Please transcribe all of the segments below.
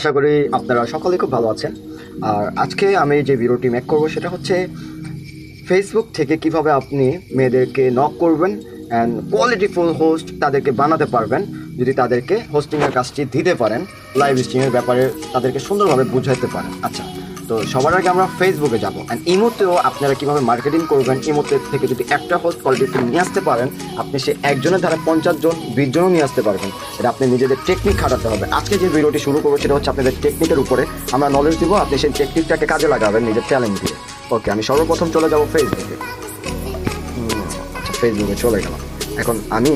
আশা করি আপনারা সকলে খুব ভালো আছেন। আর আজকে আমি যে ভিডিওটি মেক করবো সেটা হচ্ছে ফেসবুক থেকে কিভাবে আপনি মেয়েদেরকে নক করবেন অ্যান্ড কোয়ালিটিফুল হোস্ট তাদেরকে বানাতে পারবেন যদি তাদেরকে হোস্টিংয়ের কাজটি দিতে পারেন, লাইভ স্ট্রিমের ব্যাপারে তাদেরকে সুন্দরভাবে বুঝাইতে পারেন। আচ্ছা, তো সবার আগে আমরা ফেসবুকে যাবো অ্যান্ড ইমোতেও আপনারা কীভাবে মার্কেটিং করবেন। ইমোতে থেকে যদি একটা হোস্ট কোয়ালিটিফুল নিয়ে আসতে পারেন, আপনি সে একজনের দ্বারা 50 জন 20 জনও নিয়ে আসতে পারবেন। এটা আপনি নিজেদের টেকনিক খাটাতে হবে। আজকে যে ভিডিওটি শুরু করবো সেটা হচ্ছে আপনাদের টেকনিকের উপরে আমরা নলেজ দিব, আপনি সেই টেকনিকটাকে কাজে লাগাবেন নিজের ট্যালেন্ট দিয়ে। ওকে, আমি সর্বপ্রথম চলে যাব ফেসবুকে। আচ্ছা, ফেসবুকে চলে গেলাম। এখন আমি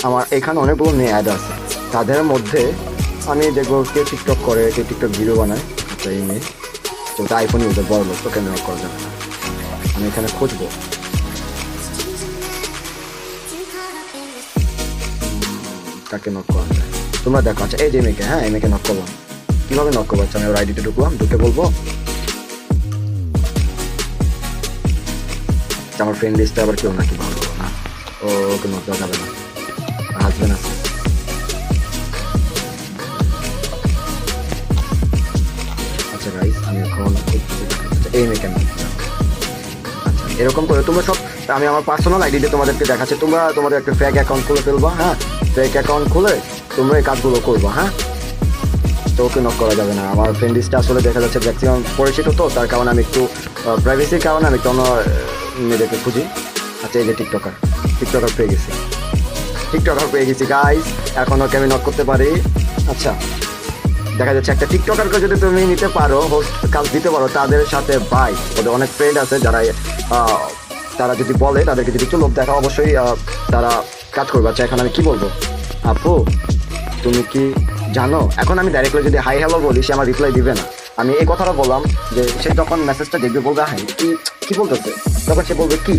আমার এখানে অনেকগুলো মেয়ে অ্যাড আছে, তাদের মধ্যে আমি দেখবো কে টিকটক করে, কে টিকটক ভিডিও বানায়। আচ্ছা, এই মেয়ে তো আইফোন ইউজার, বড় লোক, তোকে নক করা যাবে না। আমি এখানে খুঁজবো কাকে নক করা যায়, তোমরা দেখো। আচ্ছা, এই যে মেয়েকে, হ্যাঁ এই মেয়েকে নক করলাম। কীভাবে নক করবো? আচ্ছা, আমি ওর আইডিতে ঢুকলাম, ঢুকে বলবো আমার ফ্রেন্ড লিস্টে আবার কেউ নাকি ভালো না, ওকে নক দেওয়া যাবে না, হাজবেন্ড আছে। আচ্ছা গাইস, আমি এখন এই মেয়েকে আচ্ছা এরকম করে তোমরা সব, আমি আমার পার্সোনাল আইডিতে তোমাদেরকে দেখাচ্ছি। তোমরা তোমাদের একটা ফেক অ্যাকাউন্ট খুলে ফেলবা। হ্যাঁ, ফেক অ্যাকাউন্ট খুলে তোমরা এই কাজগুলো করবা। হ্যাঁ, তো ওকে নক করা যাবে না। আমার ফ্রেন্ড লিস্টে আসলে দেখা যাচ্ছে ম্যাক্সিমাম পরিচিত, তো তার কারণে আমি একটু প্রাইভেসির কারণে আমি একটু অন্য মেয়েদেরকে খুঁজি। আচ্ছা, এই যে টিকটকার পেয়ে গেছি গাইস। এখন ওকে আমি নক করতে পারি। আচ্ছা, দেখা যাচ্ছে একটা টিকটকারকে যদি তুমি নিতে পারো, হোস্ট কাজ দিতে পারো, তাদের সাথে ভাই ওদের অনেক ফ্রেন্ড আছে যারা তারা যদি বলে, তাদেরকে যদি একটু লোভ দেখা, অবশ্যই তারা কাজ করবে। আচ্ছা, এখন আমি কি বলবো? আপু তুমি কি জানো? এখন আমি ডাইরেক্টলি যদি হাই হ্যালো বলি, সে আমার রিপ্লাই দিবে না। আমি এই কথাটা বললাম যে সে যখন মেসেজটা দেখবে বলবে হ্যাঁ কি বলতেছে, তখন সে বলবে কি,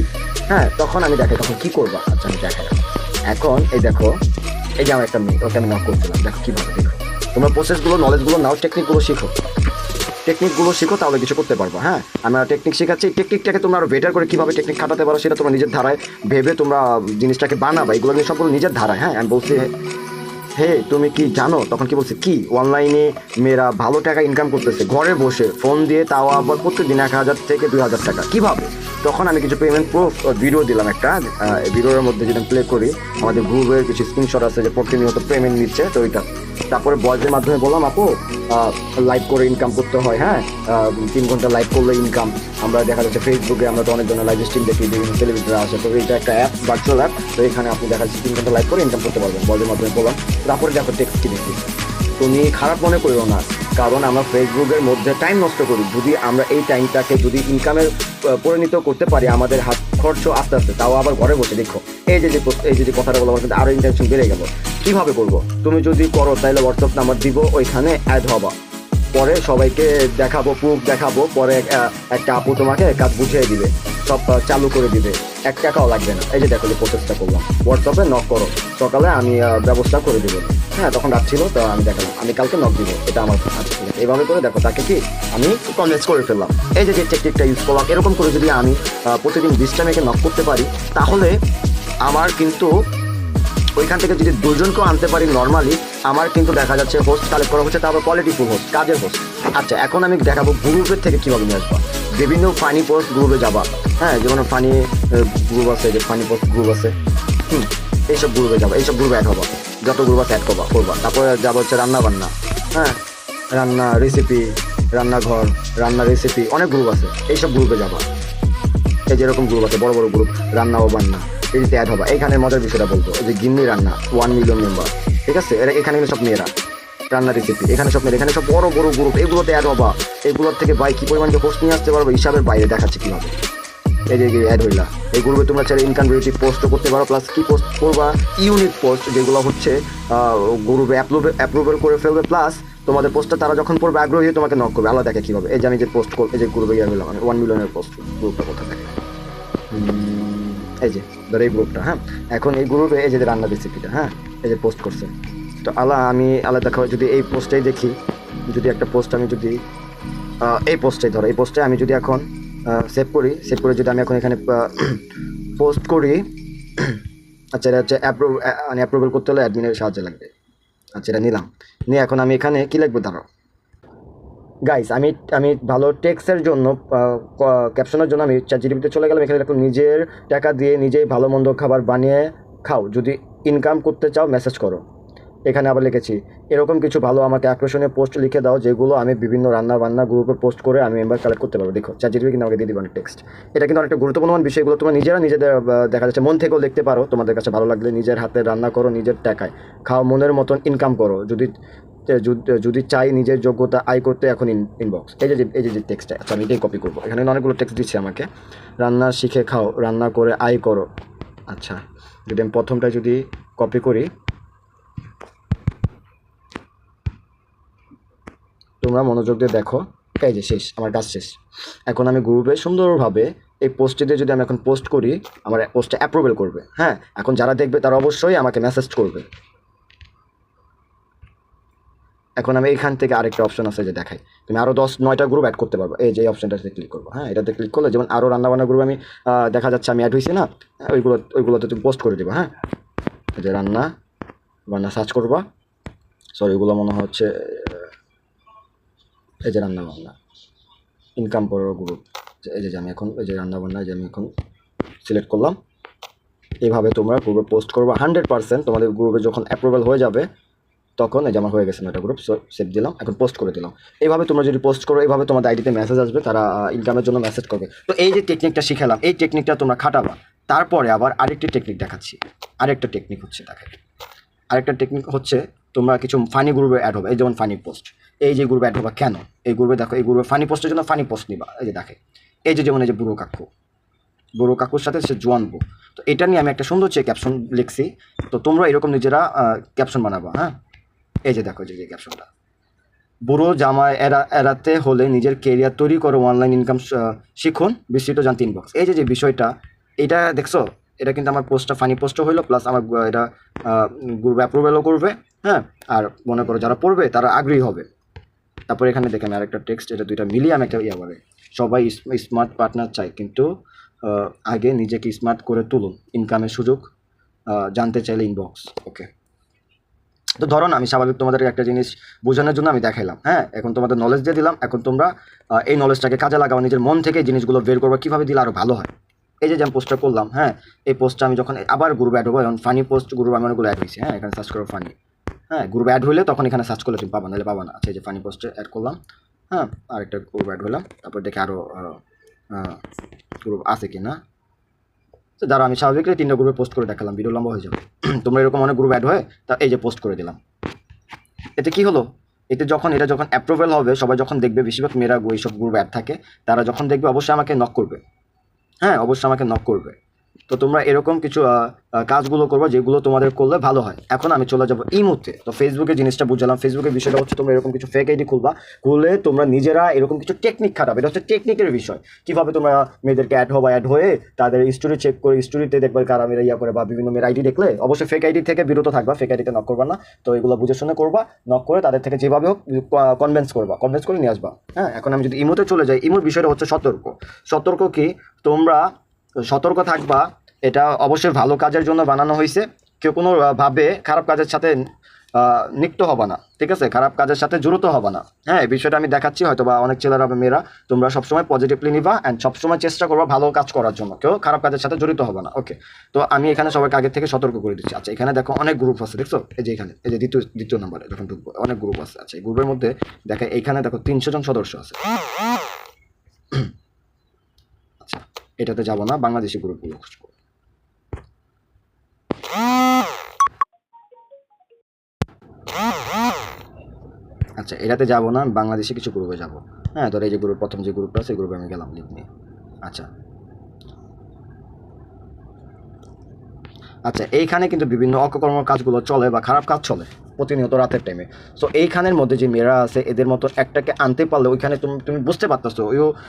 হ্যাঁ তখন আমি দেখাই তখন কি করবা। আচ্ছা, আমি দেখাই। এখন এই দেখো, এই যে আমার একটা মেয়ে, ওকে আমি নক করছিলাম। দেখো কীভাবে, দেখো তোমরা প্রসেসগুলো, নলেজগুলো নাও, টেকনিকগুলো শিখো, তাহলে কিছু করতে পারবো। হ্যাঁ, আমরা টেকনিক শেখাচ্ছি। টেকনিকটাকে তোমরা আরও বেটার করে কীভাবে টেকনিক খাটাতে পারো সেটা তোমরা নিজের ধারায় ভেবে তোমরা জিনিসটাকে বানাবা। এগুলো নিয়ে সবগুলো নিজের ধারায়। হ্যাঁ, আমি বলছি হে তুমি কি জানো, তখন কি বলছে কি অনলাইনে মেয়েরা ভালো টাকা ইনকাম করতেছে ঘরে বসে ফোন দিয়ে, তাও আবার প্রত্যেকদিন 1000 থেকে 2000 টাকা। কীভাবে? তখন আমি কিছু পেমেন্ট প্রুফ ভিডিও দিলাম। একটা ভিডিওর মধ্যে যদি প্লে করি, আমাদের গ্রুপের কিছু স্ক্রিনশট আছে যে প্রতিনিয়ত পেমেন্ট নিচ্ছে, তো ওইটা। তারপরে বয়সের মাধ্যমে বললাম আপু লাইভ করে ইনকাম করতে হয়। হ্যাঁ, 3 ঘন্টা লাইভ করলে ইনকাম। আমরা দেখা যাচ্ছে ফেসবুকে আমরা তো অনেক জনের লাইভ স্ট্রিম দেখি, বিভিন্ন সেলিব্রিটিরা আসে, তো এইটা একটা অ্যাপ, ভার্চুয়াল অ্যাপ। তো এখানে আপনি দেখা যাচ্ছে 3 ঘন্টা লাইভ করে ইনকাম করতে পারবেন, বয়সের মাধ্যমে বললাম। তারপরে দেখো টেক্সট দেখি, তুমি খারাপ মনে করিও না, কারণ আমরা ফেসবুকের মধ্যে টাইম নষ্ট করি। যদি আমরা এই টাইমটাকে যদি ইনকামের পরিণত করতে পারি, আমাদের হাত খরচ আস্তে আস্তে, তাও আবার ঘরে বসে। দেখো এই যে কথাটা বলো, আমার কিন্তু আরও ইন্টারেকশন বেড়ে গেল। কীভাবে করবো? তুমি যদি করো তাহলে হোয়াটসঅ্যাপ নাম্বার দিব, ওইখানে অ্যাড হবা, পরে সবাইকে দেখাবো, প্রুফ দেখাবো, পরে একটা আপু তোমাকে কাজ বুঝিয়ে দিবে, সব চালু করে দিবে, 1 টাকাও লাগবে না। এই যে দেখো, যে প্রসেসটা করলাম, হোয়াটসঅ্যাপে নক করো, সকালে আমি ব্যবস্থা করে দেবো। হ্যাঁ, তখন রাত ছিল, তো আমি দেখালাম আমি কালকে নক দিব, এটা আমার। আচ্ছা, ঠিক আছে, এইভাবে করে দেখো তাকে কি আমি কনভিন্স করে ফেললাম। এই যে টেকনিকটা ইউজ করলাম, এরকম করে যদি আমি প্রতিদিন 20টা মেয়েকে নক করতে পারি, তাহলে আমার কিন্তু ওইখান থেকে যদি 2 জনকেও আনতে পারি নর্মালি, আমার কিন্তু দেখা যাচ্ছে হোস্ট কালেক্ট করা হচ্ছে, তারপর কোয়ালিটিফুল হোস্ট, কাজের হোস্ট। আচ্ছা, এখন আমি দেখাবো গ্রুপের থেকে কীভাবে নিয়ে আসবা। বিভিন্ন ফানি পোস্ট গ্রুপে যাবা। হ্যাঁ, যেমন ফানি গ্রুপ আছে, যে ফানি পোস্ট গ্রুপ আছে, এইসব গ্রুপে যাবা, এইসব গ্রুপে অ্যাড হবা, যত গ্রুপ আছে অ্যাড করবা। তারপরে যাবো হচ্ছে রান্না বান্না। হ্যাঁ, রান্না রেসিপি, রান্নাঘর, রান্না রেসিপি, অনেক গ্রুপ আছে, এইসব গ্রুপে যাবা। এই যেরকম গ্রুপ আছে, বড় বড় গ্রুপ, রান্না ও বান্না, এটিতে অ্যাড হবা। এখানে মজার বিষয়টা বলবো, যে গিন্নি রান্না 1 মিলিয়ন মেম্বার, ঠিক আছে, এখানে কিন্তু সব মেয়েরা, রান্না রেসিপি, এখানে সব মেয়েরা, এখানে সব বড় বড় গ্রুপ, এগুলোতে অ্যাড হবা। এগুলোর থেকে ভাই কী পরিমাণ যে পোস্ট নিয়ে আসতে পারবো হিসাবের বাইরে, দেখাচ্ছে কীভাবে। এই যে অ্যাড হইলা, এই গ্রুপে তোমরা চাইলে ইনকাম রিলেটিভ পোস্টও করতে পারো, প্লাস কি পোস্ট করবা, ইউনিক পোস্ট, যেগুলো হচ্ছে গ্রুপে অ্যাপ্রুভাল করে ফেলবে, প্লাস তোমাদের পোস্টটা তারা যখন পড়বে আগ্রহী হয়ে তোমাকে নক করবে। আলাদা দেখে কীভাবে, এই যে আমি যে পোস্ট এই যে গ্রুপে গিয়ে হলাম, 1 মিলিয়নের পোস্ট, গ্রুপটা কোথায় থাকে, এই যে ধরো এই গ্রুপটা। হ্যাঁ, এখন এই গ্রুপে এই যে রান্নার রেসিপিটা, হ্যাঁ এই যে পোস্ট করছে, তো আমি আলাদা যদি এই পোস্টেই দেখি, যদি একটা পোস্ট আমি যদি এই পোস্টে ধরো, এই পোস্টে আমি যদি এখন সেভ করে যদি আমি এখন এখানে পোস্ট করি। আচ্ছা, এটা হচ্ছে অ্যাপ্রুভাল করতে হলে অ্যাডমিনের সাহায্য লাগবে। আচ্ছা, এটা নিলাম। নিয়ে এখন আমি এখানে কি লিখবো, দাঁড়াও গাইস, আমি আমি ভালো টেক্সটের জন্য ক্যাপশনের জন্য আমি চ্যাটজিপিটিতে চলে গেলাম। এখানে দেখো নিজের টাকা দিয়ে নিজেই ভালো মন্দ খাবার বানিয়ে খাও, যদি ইনকাম করতে চাও মেসেজ করো। এখানে আবার লিখেছি এরকম কিছু ভালো আমাকে আকর্ষণীয় পোস্ট লিখে দাও যেগুলো আমি বিভিন্ন রান্না বান্না গ্রুপে পোস্ট করে আমি মেম্বার কালেক্ট করতে পারবো। দেখো চ্যাটজিপিটি কিন্তু আমাকে দিয়ে দিবে অনেক টেক্সট। এটা কিন্তু অনেকটা গুরুত্বপূর্ণ বিষয়গুলো তোমরা নিজেরা নিজেদের দেখা যাচ্ছে মন থেকেও লিখতে পারো। তোমাদের কাছে ভালো লাগলে নিজের হাতে রান্না করো, নিজের টাকায় খাও, মনের মতন ইনকাম করো। যদি চাই নিজের যোগ্যতা আয় করতে এখন ইনবক্স। এই যে টেক্সটটা, আচ্ছা আমি এটাই কপি করবো। এখানে অনেকগুলো টেক্সট দিচ্ছে আমাকে, রান্না শিখে খাও, রান্না করে আয় করো। আচ্ছা, যদি আমি প্রথমটা যদি কপি করি, তোমরা মনোযোগ দিয়ে দেখো, এই যে শেষ, আমার কাজ শেষ। এখন আমি গ্রুপে সুন্দরভাবে এই পোস্টটিতে যদি আমি এখন পোস্ট করি, আমার পোস্টটা অ্যাপ্রুভেল করবে। হ্যাঁ, এখন যারা দেখবে তারা অবশ্যই আমাকে মেসেজ করবে। এখন আমি এখান থেকে আরেকটা অপশন আছে যে দেখাই, তুমি আরও 10-9টা গ্রুপ অ্যাড করতে পারবো। এই যে অপশনটাতে ক্লিক করবো, হ্যাঁ এটাতে ক্লিক করলে যেমন আরও রান্নাবান্না গ্রুপ আমি দেখা যাচ্ছে আমি অ্যাড হয়েছি না, ওইগুলোতে তুমি পোস্ট করে দেবো। হ্যাঁ, এই যে রান্না বান্না সার্চ করবা, সরি ওইগুলো মনে হচ্ছে এই যে রান্না বান্না ইনকাম করার গ্রুপ। এই যে আমি এখন এই যে রান্না বান্না যে আমি এখন সিলেক্ট করলাম। এইভাবে তোমরা গ্রুপে পোস্ট করবা 100%। তোমাদের গ্রুপে যখন অ্যাপ্রুভাল হয়ে যাবে তখন এই যে আমার হয়ে গেছে একটা গ্রুপ, সেভ দিলাম, এখন পোস্ট করে দিলাম। এইভাবে তোমরা যদি পোস্ট করো, এইভাবে তোমাদের আইডিতে মেসেজ আসবে, তারা ইনকামের জন্য মেসেজ করবে। তো এই যে টেকনিকটা শিখালাম, এই টেকনিকটা তোমরা খাটাবা। তারপরে আবার আরেকটি টেকনিক দেখাচ্ছি। আরেকটা টেকনিক হচ্ছে তোমরা কিছু ফানি গ্রুপে অ্যাড হবে। এই যেমন ফানি পোস্ট, এই যে গ্রুপে অ্যাড হবা কেন, এই গ্রুপে দেখো, এই গ্রুপে ফানি পোস্টের জন্য ফানি পোস্ট নিবা। এই যে দেখে, এই যে যেমন এই যে বুড়ো কাকুর সাথে সে জোয়ানবো। তো এটা নিয়ে আমি একটা সুন্দর ক্যাপশন লিখছি। তো তোমরা এরকম নিজেরা ক্যাপশন বানাবা। হ্যাঁ, এই যে দেখো যে ক্যাপশনটা, বুড়ো জামায় এড়াতে হলে নিজের কেরিয়ার তৈরি করো, অনলাইন ইনকাম শিখুন, বিস্তৃত জানতে ইনবক্স। এই যে বিষয়টা, এটা দেখছো, এটা কিন্তু আমার পোস্টটা ফানি পোস্টও হইলো, প্লাস আমার এটা গ্রুপ অ্যাপ্রুভেলও করবে। হ্যাঁ, আর মনে করো যারা পড়বে তারা আগ্রহী হবে। তারপর এখানে দেখে আমি আরেকটা টেক্সট, এটা দুইটা মিলিয়ে আমি একটা বলে, সবাই স্মার্ট পার্টনার চাই, কিন্তু আগে নিজেকে স্মার্ট করে তুলুন, ইনকামের সুযোগ জানতে চাইলে ইনবক্স। ওকে, তো ধরো না আমি স্বাভাবিক তোমাদের একটা জিনিস বোঝানোর জন্য আমি দেখাইলাম। হ্যাঁ, এখন তোমাদের নলেজ দিয়ে দিলাম, এখন তোমরা এই নলেজটাকে কাজে লাগাও, নিজের মন থেকে জিনিসগুলো বের করবো কীভাবে দিলে আরও ভালো হয়। এই যে আমি পোস্টটা করলাম, হ্যাঁ এই পোস্টটা আমি যখন আবার গ্রুপে অ্যাড হবো, এখন ফানি পোস্ট গ্রুপ আমি অনেকগুলো অ্যাড হয়েছি। হ্যাঁ, এখানে সার্চ করো ফানি। হ্যাঁ, গ্রুপে অ্যাড হলে তখন এখানে সার্চ করলে তুমি পাবা, নাহলে পাবা না। আচ্ছা, এই যে ফানি পোস্টে অ্যাড করলাম। হ্যাঁ, আরেকটা গ্রুপ অ্যাড হলাম, তারপর দেখে আরও গ্রুপ আছে কি না। তো যারা আমি স্বাভাবিকভাবে 3টা গ্রুপে পোস্ট করে দেখালাম, ভিডিও লম্বা হয়ে যাবে। তোমরা এরকম অনেক গ্রুপ অ্যাড হয়, তা এই যে পোস্ট করে দিলাম। এতে কি হলো, এটা যখন অ্যাপ্রুভাল হবে, সবাই যখন দেখবে, বেশিরভাগ মেয়েরা এইসব গ্রুপ অ্যাড থাকে, তারা যখন দেখবে অবশ্যই আমাকে নক করবে। হ্যাঁ, অবশ্যই আমাকে নক করবে। তো তোমরা এরকম কিছু কাজগুলো করবে যেগুলো তোমাদের করলে ভালো হয়। এখন আমি চলে যাবো ইমোতে। তো ফেসবুকের জিনিসটা বুঝলাম, ফেসবুকের বিষয়টা হচ্ছে তোমরা এরকম কিছু ফেক আইডি খুললে তোমরা নিজেরা এরকম কিছু টেকনিক খাটাবে। এটা হচ্ছে টেকনিকের বিষয়, কীভাবে তোমরা মেয়েদেরকে অ্যাড হয়ে তাদের স্টোরি চেক করে, স্টোরিতে দেখবে কারা মেয়েরা ইয়া করে, বা বিভিন্ন মেয়ের আইডি দেখলে অবশ্যই ফেক আইডি থেকে বিরত থাকবা, ফেক আইডিতে নক করবা না। তো এগুলো বুঝে শুনে করবা, নক করে তাদের থেকে যেভাবে হোক কনভিন্স করে নিয়ে আসবা। হ্যাঁ, এখন আমি যদি ইমোতে চলে যাই, ইমোর বিষয়টা হচ্ছে সতর্ক কি, তোমরা সতর্ক থাকবা। এটা অবশ্যই ভালো কাজের জন্য বানানো হয়েছে, কেউ কোনো ভাবে খারাপ কাজের সাথে নিত্য হবে না, ঠিক আছে, খারাপ কাজের সাথে জড়িত হবে না। হ্যাঁ, এই বিষয়টা আমি দেখাচ্ছি, হয়তো বা অনেক ছেলেরা বা মেয়েরা তোমরা সবসময় পজিটিভলি নিবা, অ্যান্ড সবসময় চেষ্টা করবা ভালো কাজ করার জন্য, কেউ খারাপ কাজের সাথে জড়িত হবে না। ওকে, তো আমি এখানে সবাইকে আগে থেকে সতর্ক করে দিচ্ছি। আচ্ছা, এখানে দেখো অনেক গ্রুপ আছে, দেখছো, এই যে এখানে এই যে দ্বিতীয় নম্বরে যখন ঢুকবো অনেক গ্রুপ আছে। আচ্ছা, এই গ্রুপের মধ্যে দেখে এইখানে দেখো 300 জন সদস্য আছে। আচ্ছা, এটাতে যাবো না, বাংলাদেশি গ্রুপগুলো খুঁজবো। আচ্ছা, এটাতে যাবো না, বাংলাদেশে কিছু গ্রুপে যাবো। হ্যাঁ, ধর এই যে গ্রুপ, প্রথম যে গ্রুপটা আছে, গ্রুপে আমি গেলাম লিঙ্ক নিয়ে। আচ্ছা, এইখানে কিন্তু বিভিন্ন অকর্ম কাজগুলো চলে বা খারাপ কাজ চলে প্রতিনিয়ত রাতের টাইমে। সো এইখানের মধ্যে যে মেয়েরা আছে, এদের মতো একটাকে আনতে পারলে ওইখানে তুমি বুঝতে পারতেছো,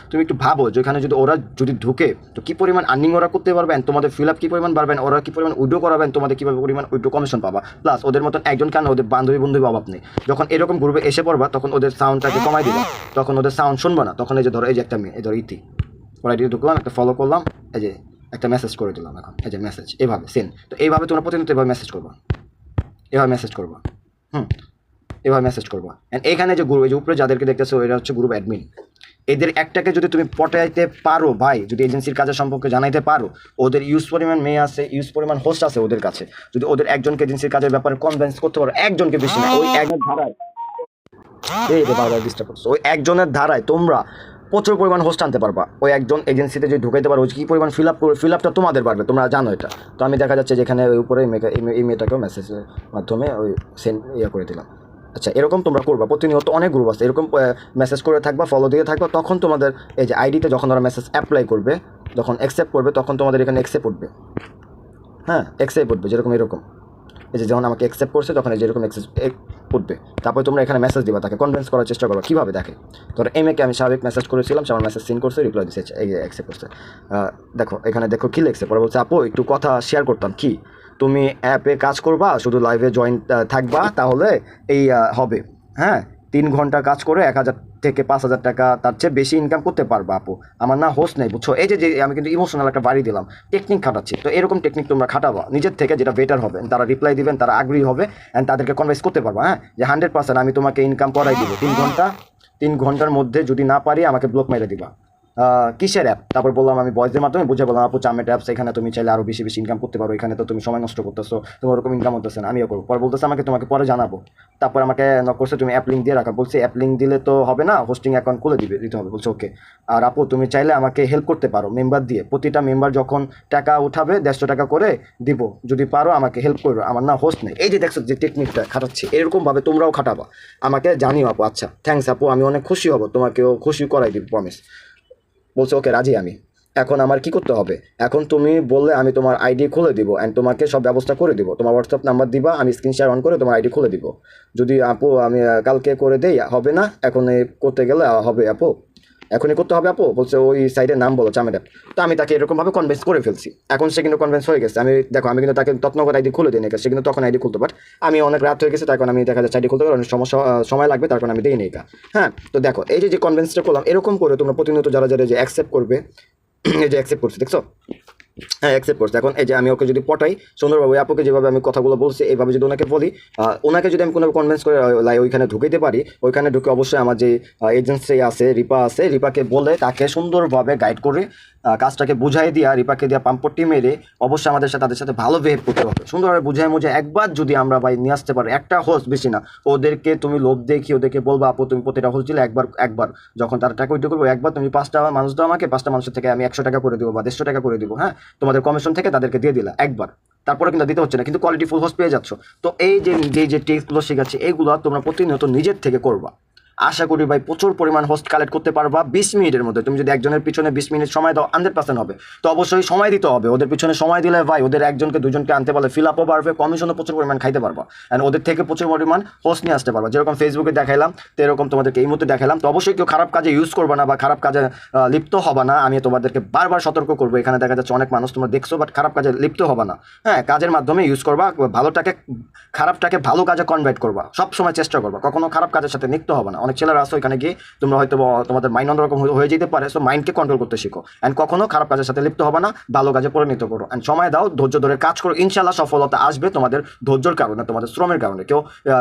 তুমি একটু ভাবো যে ওইখানে ওরা যদি ঢুকে, তো কী পরিমাণ আর্নিং ওরা করতে পারবেন, তোমাদের ফিল আপ কী পরিমাণ বাড়বেন, ওরা কী পরিমাণ উইড্রো করাবেন, তোমাদের কীভাবে পরিমাণ উইড্রো কমিশন পাবা, প্লাস ওদের মতন একজন কেন, ওদের বান্ধবী অভাব নেই। যখন এরকম গ্রুপে এসে পড়বা, তখন ওদের সাউন্ডটাকে কমাই দিবা, তখন ওদের সাউন্ড শুনবা না। তখন এই যে ধরো, এই যে একটা মেয়ে, এই ধরো ইতি, ওরা ঢুকলাম, একটা ফলো করলাম, এই যে একটা মেসেজ করে দিলাম। এখন এই যে মেসেজ, এভাবে সেন। তো এইভাবে তোমরা প্রতিনিয়ত এভাবে মেসেজ করবা, এভাবে মেসেজ করবা। অ্যান্ড এখানে যে গ্রুপ, এই যে উপরে যাদেরকে দেখতেছো এরা হচ্ছে গ্রুপ অ্যাডমিন। এদের একটাকে যদি তুমি পটাইতে পারো ভাই, যদি এজেন্সির কাজের সম্পর্কে জানাইতে পারো, ওদের ইউজ পরিমাণ মেয়ে আছে, ইউজ পরিমাণ হোস্ট আছে ওদের কাছে, যদি ওদের একজনকে এজেন্সির কাজের ব্যাপারে কনভিন্স করতে পারো, একজনকে, বেশি না, ওই একজনের ধারায়, এই যে বারবার ডিস্টার্ব করছো, ওই একজনের ধারায় তোমরা প্রচুর পরিমাণ হোস্ট আনতে পারবা। ওই একজন এজেন্সিতে যদি ঢুকাইতে পারো, কি পরিমাণ ফিল আপটা তোমাদের বাড়বে, তোমরা জানো এটা। তো আমি দেখা যাচ্ছে যেখানে ওই উপরে এই মেয়েটাকেও মেসেজের মাধ্যমে ওই সেন্ড করে দিলাম। আচ্ছা, এরকম তোমরা করবা, প্রতিনিয়ত অনেক গ্রুপ আছে, এরকম মেসেজ করে থাকবা, ফলো দিয়ে থাকবা, তখন তোমাদের এই যে আইডিতে যখন ওরা মেসেজ অ্যাপ্লাই করবে, যখন অ্যাকসেপ্ট করবে, তখন তোমাদের এখানে অ্যাকসেপ্ট উঠবে। হ্যাঁ, অ্যাকসেপ্ট উঠবে, যেরকম এরকম, এই যে যখন আমাকে অ্যাকসেপ্ট করছে তখন এই যেরকম উঠবে। তারপরে তোমরা এখানে মেসেজ দিবা, তাকে কনভিন্স করার চেষ্টা করো। কীভাবে দেখে, ধরো এমএকে আমি স্বাভাবিক মেসেজ করেছিলাম, সে আমার মেসেজ সিন করছে, রিপ্লাই দিচ্ছে, এই অ্যাকসেপ্ট করছে। দেখো এখানে দেখো কী লিখছে, পরে বলছে আপু একটু কথা শেয়ার করতাম। কি, তুমি অ্যাপে কাজ করবা, শুধু লাইভে জয়েন থাকবা, তাহলে এই হবে। হ্যাঁ, 3 ঘন্টা কাজ করে 1000 থেকে 5000 টাকা, তার চেয়ে বেশি ইনকাম করতে পারবা আপু। আমার না হোস্ট নেই, বুঝছো। এই যে আমি কিন্তু ইমোশনাল একটা বাড়ি দিলাম, টেকনিক খাটাচ্ছি। তো এরকম টেকনিক তোমরা খাটাবা নিজের থেকে, যেটা বেটার হবে। তারা রিপ্লাই দিবেন, তারা আগ্রহী হবে, অ্যান্ড তাদেরকে কনভিন্স করতে পারবা। হ্যাঁ, যে 100% আমি তোমাকে ইনকাম করাই দিব 3 ঘন্টার মধ্যে, যদি না পারি আমাকে ব্লক মেরে দিবা। কিসের অ্যাপ, তারপর বললাম আমি ভয়েসের মাধ্যমে বুঝে বললাম আপু চামেট অ্যাপস, এখানে তুমি চাইলে আরও বেশি বেশি ইনকাম করতে পারো, এখানে তো তুমি সময় নষ্ট করতেছো, তোমার ওরকম ইনকাম হতেছে না, আমিও করবো। পরে বলতেছে তোমাকে পরে জানাবো। তারপর আমাকে নক করছে, তুমি অ্যাপ লিঙ্ক দিয়ে রাখা। বলছি অ্যাপ লিঙ্ক দিলে তো হবে না, হোস্টিং অ্যাকাউন্ট খুলে দিতে হবে। বলছে ওকে। আর আপু তুমি চাইলে আমাকে হেল্প করতে পারো মেম্বার দিয়ে, প্রতিটা মেম্বার যখন টাকা উঠাবে 150 টাকা করে দিব, যদি পারো আমাকে হেল্প করো, আমার না হোস্ট নেই। এই যে দেখছো যে টেকনিকটা খাটাচ্ছি, এরকমভাবে তোমরাও খাটাবা, আমাকে জানিও আপু। আচ্ছা থ্যাংকস আপু, আমি অনেক খুশি হব, তোমাকেও খুশি করাই দিব, প্রমিস। বলছে ওকে রাজি আমি। এখন আমার কি করতে হবে, এখন তুমি বললে আমি তোমার আইডি খুলে দিব, অ্যান্ড তোমাকে সব ব্যবস্থা করে দিব। তোমার হোয়াটসঅ্যাপ নাম্বার দিবা, আমি স্ক্রিন শেয়ার অন করে তোমার আইডি খুলে দিব। যদি আপু আমি কালকে করে দেই, হবে না, এখন করতে গেলে হবে আপু, এখনই করতে হবে আপু। বলছে ওই সাইডের নাম বলো, চামের অ্যাপ। তো আমি তাকে এরকমভাবে কনভিন্স করে ফেলছি, এখন সে কিন্তু কনভিন্স হয়ে গেছে। দেখো আমি কিন্তু তাকে তত্নগর আইডি খুলে দিই না, সে কিন্তু তখন আইডি খুলতো, বাট আমি অনেক রাত হয়ে গেছে, তার কারণে আমি দেখা যাচ্ছে আইডি খুলতে পারি, অনেক সময় লাগবে, তার কারণে আমি দিই নি এটা। হ্যাঁ, তো দেখো এই যে কনভিন্সটা করলাম, এরকম করে তোমরা প্রতিনিয়ত যারা যে অ্যাকসেপ্ট করবে, এই যে অ্যাকসেপ্ট করছে, দেখছো। হ্যাঁ, অ্যাকসেপ্ট করছে। এখন এই যে আমি ওকে যদি পটাই সুন্দরভাবে, আপুকে যেভাবে আমি কথাগুলো বলছি এইভাবে যদি ওনাকে বলি, ওনাকে যদি আমি কোনো কনভিন্স করে ওইখানে ঢুকাইতে পারি, ওইখানে ঢুকে অবশ্যই আমার যে এজেন্সি আছে, রিপা আছে, রিপাকে বলে তাকে সুন্দরভাবে গাইড করে কাজটাকে বুঝাই দিয়া, রিপাকে দিয়া পাম্পটি মেরে অবশ্যই আমাদের সাথে, তাদের সাথে ভালো বিহেভ করতে হবে, সুন্দরভাবে বুঝাই একবার যদি আমরা ভাই নিয়ে আসতে পারি, একটা হোস্ট বেশি না, ওদেরকে তুমি লোভ দেখি, ওদেরকে বলবো আপু তুমি প্রতিটা হোস্ট দিলে একবার যখন তারা টাকা উইথড্র করবো, একবার তুমি 5টা মানুষ দাও আমাকে, 5টা মানুষের থেকে আমি 100 টাকা করে দেবো বা 150 টাকা করে দেবো। হ্যাঁ, তোমাদের কমিশন থেকে তাদেরকে দিয়ে দিলা একবার, তারপরে কিন্তু দিতে হচ্ছে না, কিন্তু কোয়ালিটি ফুল হোস্ট পেয়ে যাচ্ছ। তো এই যে টিপসগুলো শেখাচ্ছি, এইগুলো তোমরা প্রতিনিয়ত নিজের থেকে করবা। আশা করি ভাই প্রচুর পরিমাণ হোস্ট কালেক্ট করতে পারবা 20 মিনিটের মধ্যে। তুমি যদি একজনের পিছনে 20 মিনিট সময় দাও, 100% হবে। তো অবশ্যই সময় দিতে হবে, ওদের পিছনে সময় দিলে ভাই ওদের একজনকে দুজনকে আনতে পারলে ফিল আপও বাড়বে, কমিশনও প্রচুর পরিমাণ খাইতে পারবা, অ্যান্ড ওদের থেকে প্রচুর পরিমাণ হোস্ট নিয়ে আসতে পারবা। যেরকম ফেসবুকে দেখাইলাম, তো এরকম তোমাদেরকে এই মুহূর্তে দেখালাম। তো অবশ্যই কেউ খারাপ কাজে ইউজ করবা না বা খারাপ কাজে লিপ্ত হবা না, আমি তোমাদেরকে বারবার সতর্ক করবো। এখানে দেখা যাচ্ছে অনেক মানুষ তোমরা দেখছো, বাট খারাপ কাজে লিপ্ত হবা না। হ্যাঁ, কাজের মাধ্যমে ইউজ করবা, খারাপটাকে ভালো কাজে কনভার্ট করবা, সবসময় চেষ্টা করবা, কখনো খারাপ কাজের সাথে লিপ্ত হবা না। অনেক ছেলেরা আসো এখানে গিয়ে তোমরা হয়তো তোমাদের মাইন্ড অন্যরকম হয়ে যেতে পারে, সো মাইন্ডকে কন্ট্রোল করতে শিখো, অ্যান্ড কখনো খারাপ কাজের সাথে লিপ্ত হবে না, ভালো কাজে পরিণত করো, অ্যান্ড সময় দাও, ধৈর্য ধরে কাজ করো, ইনশাল্লাহ সফলতা আসবে তোমাদের ধৈর্যের কারণে, তোমাদের শ্রমের কারণে। কেউ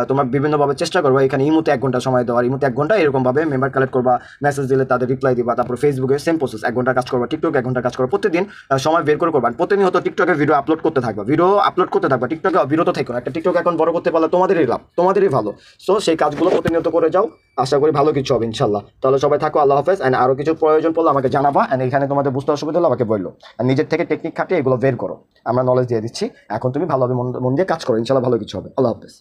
তোমরা বিভিন্নভাবে চেষ্টা করবো, এখানে ইমুতে 1 ঘন্টা সময় দেওয়ার, ইমুতে 1 ঘন্টা এরকমভাবে মেম্বার কালেক্ট করবা, মেসেজ দিলে তাদের রিপ্লাই দিবা, তারপর ফেসবুকে সেম প্রসেস 1 ঘন্টা কাজ করবা, টিকটকে 1 ঘন্টা কাজ করবা, প্রতিদিন সময় বের করে করবা, প্রতিনিয়ত টিকটকে ভিডিও আপলোড করতে থাকবা, টিকটকে বিরত থেকো না। একটা টিকটক এখন বড় করতে পারলে তোমাদেরই লাভ, তোমাদেরই ভালো। সো সেই কাজগুলো প্রতিনিয়ত করে যাও, আশা করি ভালো কিছু হবে ইনশাল্লাহ। তাহলে সবাই থাকো, আল্লাহ হাফেজ। অ্যান্ড আরও কিছু প্রয়োজন পড়লে আমাকে জানাবা, অ্যান্ড এখানে তোমাদের বুঝতে অসুবিধা হলে আমাকে বললো, আর নিজের থেকে টেকনিক খাটিয়ে এগুলো বের করো, আমরা নলেজ দিয়ে দিচ্ছি। এখন তুমি ভালোভাবে মন দিয়ে কাজ করো, ইনশাল্লাহ ভালো কিছু হবে। আল্লাহ হাফেজ।